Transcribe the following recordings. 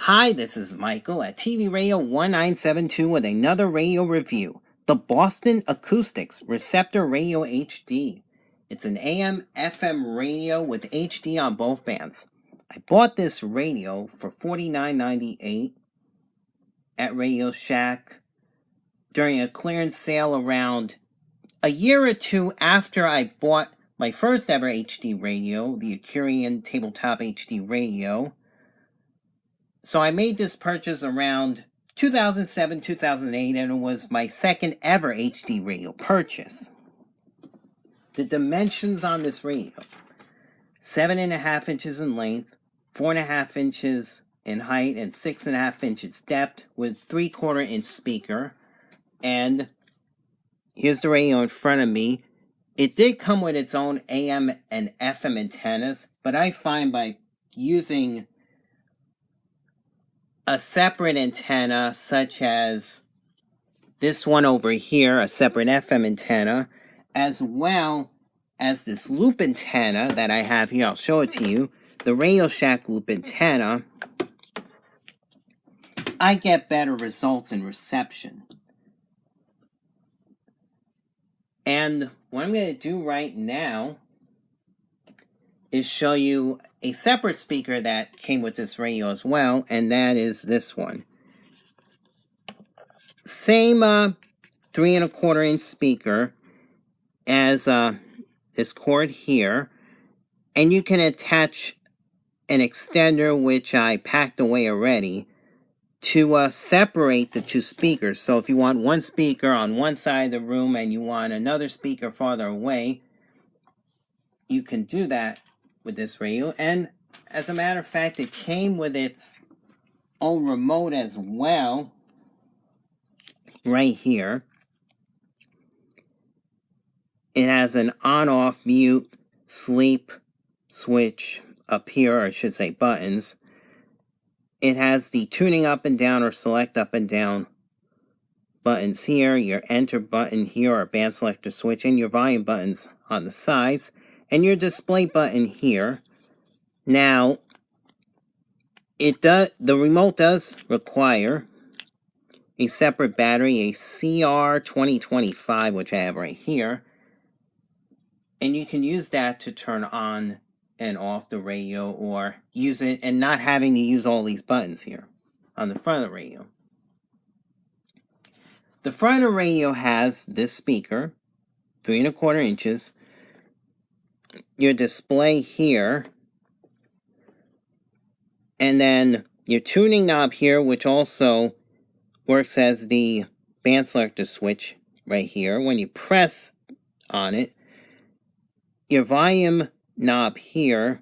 Hi, this is Michael at TV Radio 1972 with another radio review. The Boston Acoustics Receptor Radio HD. It's an AM/FM radio with HD on both bands. I bought this radio for $49.98 at Radio Shack during a clearance sale around a year or two after I bought my first ever HD radio, the Accurian Tabletop HD radio. So I made this purchase around 2007, 2008, and it was my second ever HD radio purchase. The dimensions on this radio: 7.5 inches in length, 4.5 inches in height, and 6.5 inches depth with 3/4 inch speaker. And here's the radio in front of me. It did come with its own AM and FM antennas, but I find by using a separate antenna, such as this one over here, a separate FM antenna, as well as this loop antenna that I have here, I'll show it to you, the Radio Shack loop antenna, I get better results in reception. And what I'm going to do right now is show you a separate speaker that came with this radio as well, and that is this one. Same 3.25 inch speaker as this cord here, and you can attach an extender, which I packed away already, to separate the two speakers. So if you want one speaker on one side of the room and you want another speaker farther away, you can do that with this radio. And as a matter of fact, it came with its own remote as well, right here. It has an on-off, mute, sleep switch up here, or I should say buttons. It has the tuning up and down or select up and down buttons here, your enter button here or band selector switch, and your volume buttons on the sides, and your display button here. Now, the remote does require a separate battery, a CR2025, which I have right here, and you can use that to turn on and off the radio, or use it and not having to use all these buttons here on the front of the radio. The front of the radio has this speaker, 3.25 inches, your display here, and then your tuning knob here, which also works as the band selector switch right here. When you press on it, your volume knob here,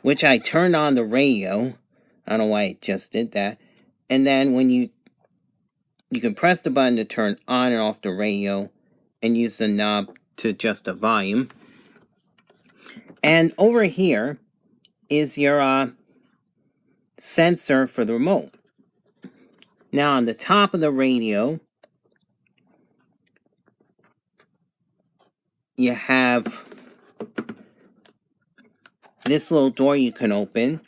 which I turned on the radio. I don't know why I just did that. And then when you can press the button to turn on and off the radio, and use the knob to adjust the volume. And over here is your sensor for the remote. Now on the top of the radio, you have this little door you can open,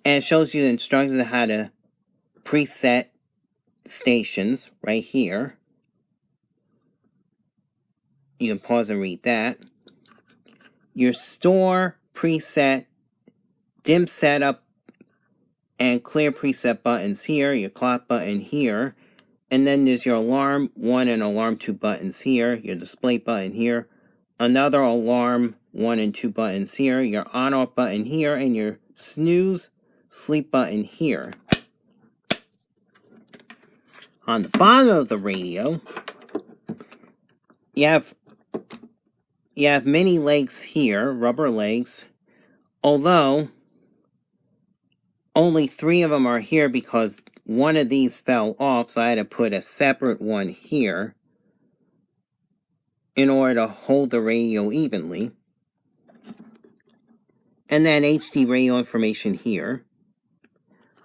and it shows you the instructions on how to preset stations right here. You can pause and read that. Your store preset, dim setup, and clear preset buttons here, your clock button here, and then there's your alarm 1 and alarm 2 buttons here, your display button here, another alarm 1 and 2 buttons here, your on-off button here, and your snooze sleep button here. On the bottom of the radio, you have many legs here, rubber legs, although only 3 of them are here because one of these fell off, so I had to put a separate one here in order to hold the radio evenly. And then HD radio information here.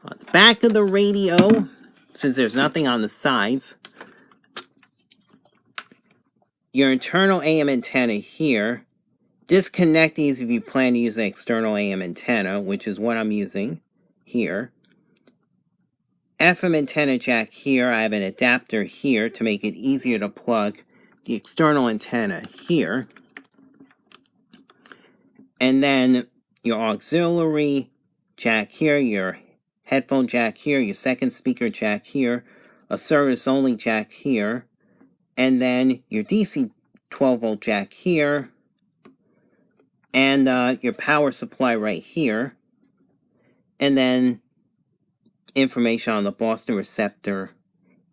On the back of the radio, since there's nothing on the sides, your internal AM antenna here. Disconnect these if you plan to use an external AM antenna, which is what I'm using. here. FM antenna jack here. I have an adapter here to make it easier to plug the external antenna here. And then your auxiliary jack here, your headphone jack here, your second speaker jack here, a service only jack here, and then your DC 12 volt jack here, and your power supply right here, and then information on the Boston Receptor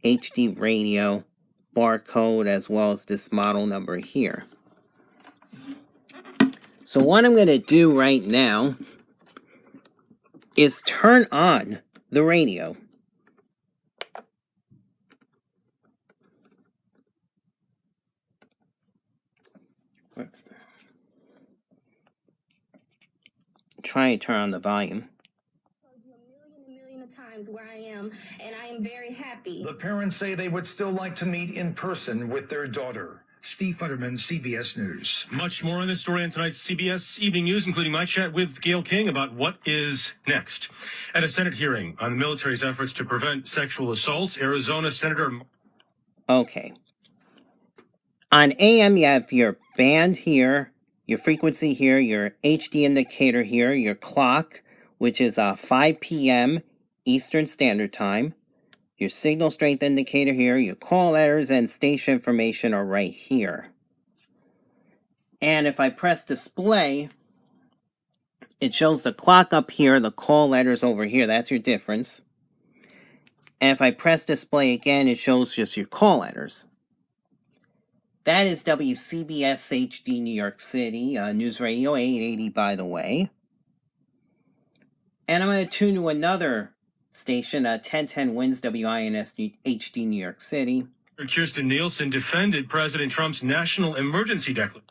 HD radio barcode, as well as this model number here. So what I'm going to do right now is turn on the radio. Try and turn on the volume. A million times where I am, and I am very happy. The parents say they would still like to meet in person with their daughter. Steve Futterman, CBS News. Much more on this story in tonight's CBS Evening News, including my chat with Gayle King about what is next. At a Senate hearing on the military's efforts to prevent sexual assaults, Arizona Senator... Okay. On AM, you have your band here, your frequency here, your HD indicator here, your clock, which is 5 p.m. Eastern Standard Time. Your signal strength indicator here, your call letters and station information are right here. And if I press display, it shows the clock up here, the call letters over here. That's your difference. And if I press display again, it shows just your call letters. That is WCBS HD New York City, News Radio 880, by the way. And I'm going to tune to another station, 1010 WINS WINS HD New York City. Kirsten Nielsen defended President Trump's national emergency declaration.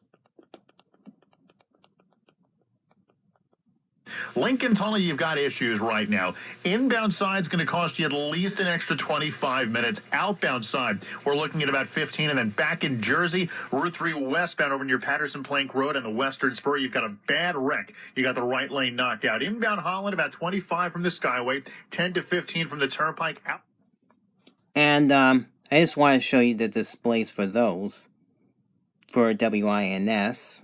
Lincoln Tully, you've got issues right now. Inbound side's going to cost you at least an extra 25 minutes. Outbound side, we're looking at about 15. And then back in Jersey, Route 3 westbound over near Patterson Plank Road and the Western Spur, you've got a bad wreck. You got the right lane knocked out. Inbound Holland, about 25 from the Skyway, 10 to 15 from the Turnpike. Out. And I just want to show you the displays for those. For WINS.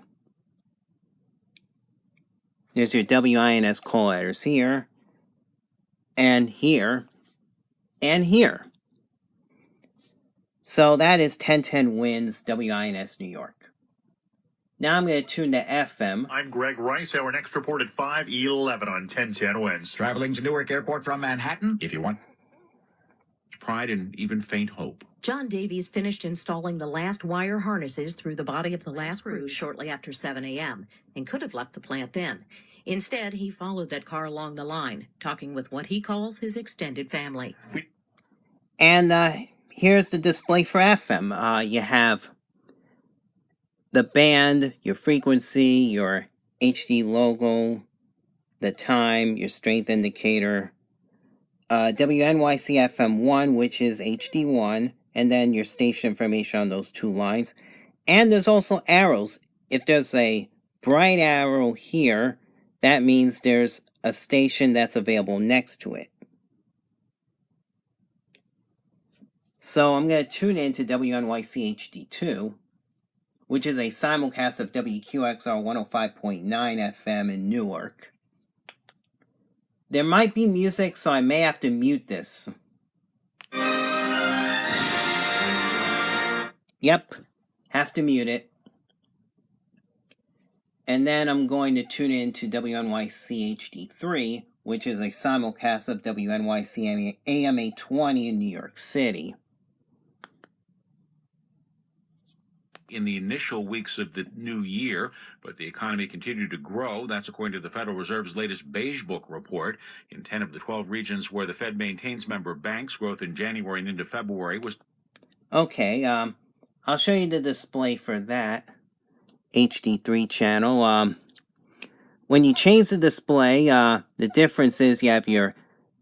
There's your WINS call letters here, and here, and here. So that is 1010 WINS WINS New York. Now I'm going to tune to FM. I'm Greg Rice. Our next report at 5:11 on 1010 WINS. Traveling to Newark Airport from Manhattan, if you want. Pride and even faint hope. John Davies finished installing the last wire harnesses through the body of the last crew shortly after 7 a.m. and could have left the plant then. Instead, he followed that car along the line, talking with what he calls his extended family. And here's the display for FM. You have the band, your frequency, your HD logo, the time, your strength indicator, WNYC FM 1, which is HD 1, and then your station information on those two lines. And there's also arrows. If there's a bright arrow here, that means there's a station that's available next to it. So I'm going to tune in to WNYC HD2, which is a simulcast of WQXR 105.9 FM in Newark. There might be music, so I may have to mute this. Yep, have to mute it. And then I'm going to tune in to WNYC HD3, which is a simulcast of WNYC AM 820 in New York City. In the initial weeks of the new year, but the economy continued to grow. That's according to the Federal Reserve's latest Beige Book report. In 10 of the 12 regions where the Fed maintains member banks, growth in January and into February was... Okay, I'll show you the display for that HD3 channel. When you change the display, the difference is you have your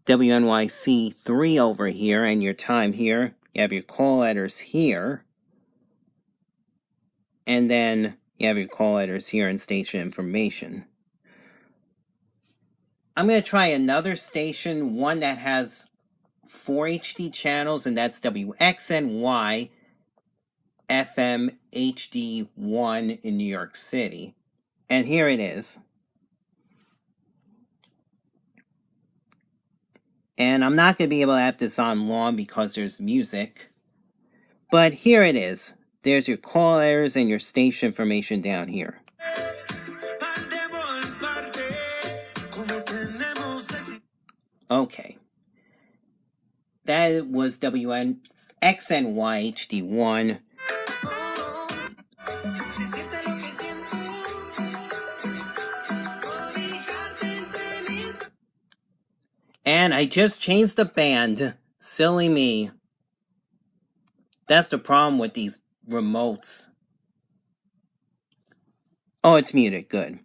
WNYC 3 over here and your time here. You have your call letters here. And then you have your call letters here and station information. I'm going to try another station, one that has 4 HD channels, and that's WXNY FM HD1 in New York City. And here it is. And I'm not going to be able to have this on long because there's music. But here it is. There's your call letters and your station information down here. Okay. That was XNY HD1. And I just changed the band. Silly me. That's the problem with these remotes. Oh, it's muted. Good.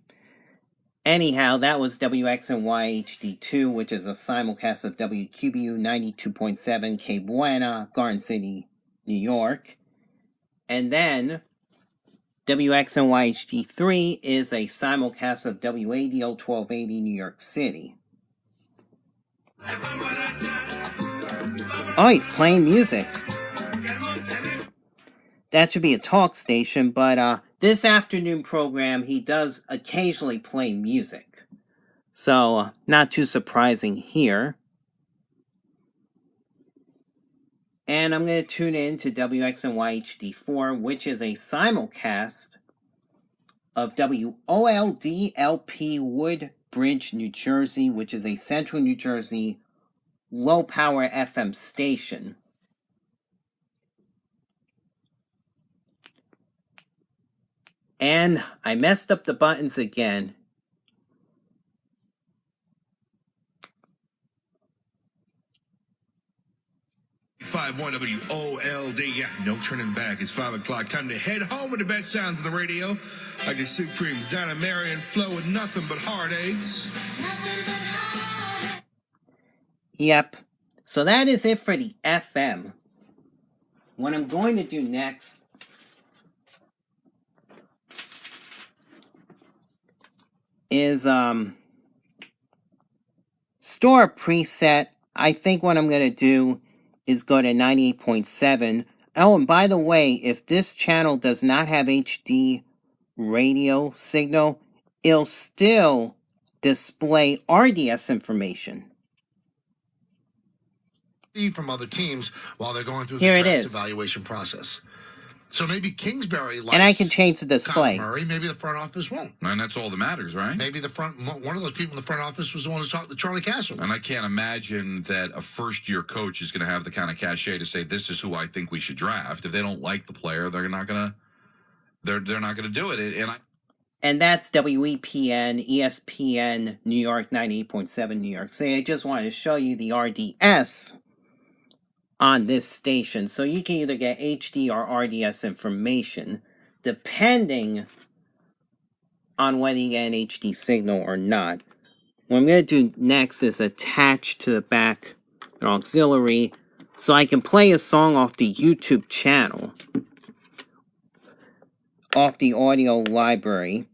Anyhow, that was WXNY HD2, which is a simulcast of WQBU 92.7 K Buena, Garden City, New York. And then WXNY HD3 is a simulcast of WADO 1280, New York City. Oh, he's playing music. That should be a talk station, but this afternoon program, he does occasionally play music. So, not too surprising here. And I'm going to tune in to WXNY HD4, which is a simulcast of WOLD-LP Woodbridge, New Jersey, which is a Central New Jersey low-power FM station. And I messed up the buttons again. WOLD. Yeah, no turning back. It's 5 o'clock. Time to head home with the best sounds of the radio. Like the Supremes, Donna, Mary, and Flo with nothing but heartaches. Yep. So that is it for the FM. What I'm going to do next is store a preset. I think what I'm going to do is go to 98.7. Oh, and by the way, if this channel does not have HD radio signal, it'll still display RDS information. From other teams while they're going through the Here it draft is. evaluation process. So maybe Kingsbury likes And I can change the display. Kyle Murray, maybe the front office won't. And that's all that matters, right? Maybe one of those people in the front office was the one who talked to Charlie Castle. And I can't imagine that a first-year coach is going to have the kind of cachet to say, this is who I think we should draft. If they don't like the player, they're not going to do it. And that's WEPN, ESPN, New York, 98.7 New York City. I just wanted to show you the RDS on this station. So you can either get HD or RDS information, depending on whether you get an HD signal or not. What I'm going to do next is attach to the back an auxiliary so I can play a song off the YouTube channel, off the audio library.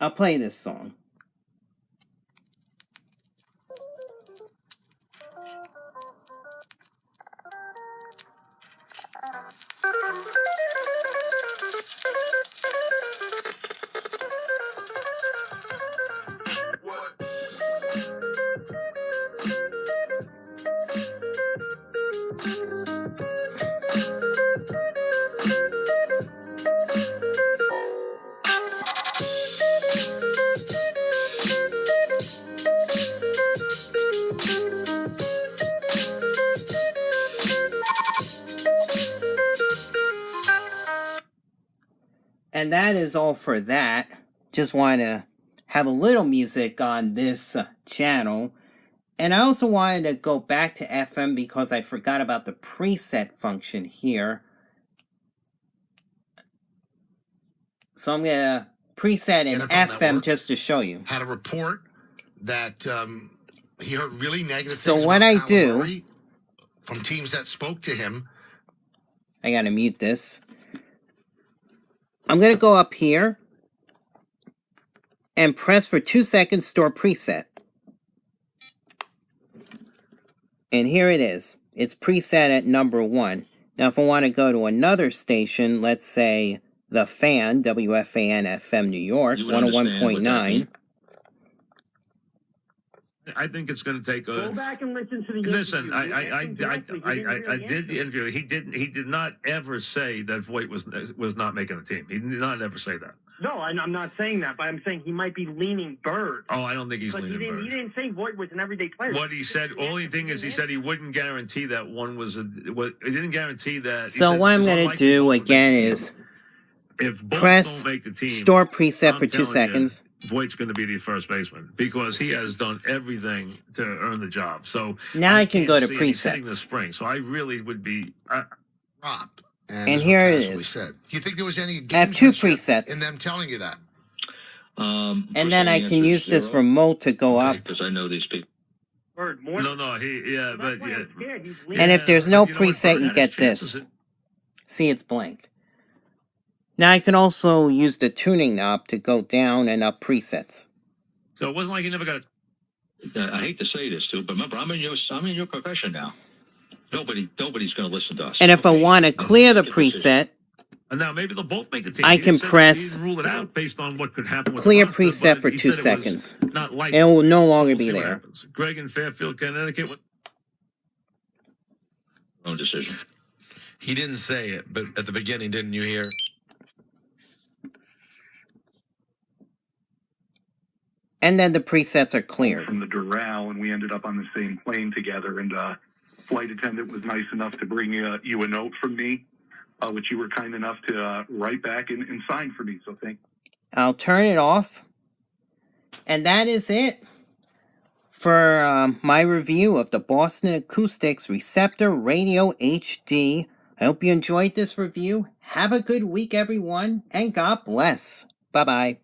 I'll play this song. And that is all for that. Just want to have a little music on this channel. And I also wanted to go back to FM because I forgot about the preset function here. So I'm going to preset in FM just to show you. Had a report that He heard really negative So things what about I Kyler do- Murray from teams that spoke to him. I gotta mute this. I'm gonna go up here and press for 2 seconds store preset. And here it is. It's preset at number 1. Now if I want to go to another station, let's say The Fan, WFAN FM New York, 101.9. I think it's going to take a. Go back and listen to the Listen, interview. I did the interview. He did not ever say that Voigt was not making the team. He did not ever say that. No, I'm not saying that, but I'm saying he might be leaning Bird. Oh, I don't think he's leaning Bird. He didn't say Voigt was an everyday player. What he said, only thing is he said he wouldn't guarantee that one was a. He didn't guarantee that. So what I'm going to do again is press store preset for 2 seconds. Voigt's going to be the first baseman because he has done everything to earn the job. So now I can go to presets. presets. Spring, so I really would be. Rob. And here it is. We said. Do you think there was any I have 2 presets. in them telling you that? And then I can use this remote to go up. Because I know these people. No, And if there's no preset, you get this. See, it's blank. Now I can also use the tuning knob to go down and up presets. So it wasn't like you never got I hate to say this too, but remember, I'm in your profession now. Nobody's going to listen to us. And if I want to clear the preset, and now maybe they'll both make the team. I can press rule it out based on what could happen with clear the roster, preset for he 2 said seconds. Not like It will no longer we'll be see what there. happens. Greg in Fairfield, Connecticut. Own decision. He didn't say it, but at the beginning, didn't you hear? And then the presets are cleared. From the Doral, and we ended up on the same plane together. And flight attendant was nice enough to bring you a note from me, which you were kind enough to write back and sign for me. So thank you. I'll turn it off. And that is it for my review of the Boston Acoustics Receptor Radio HD. I hope you enjoyed this review. Have a good week, everyone, and God bless. Bye-bye.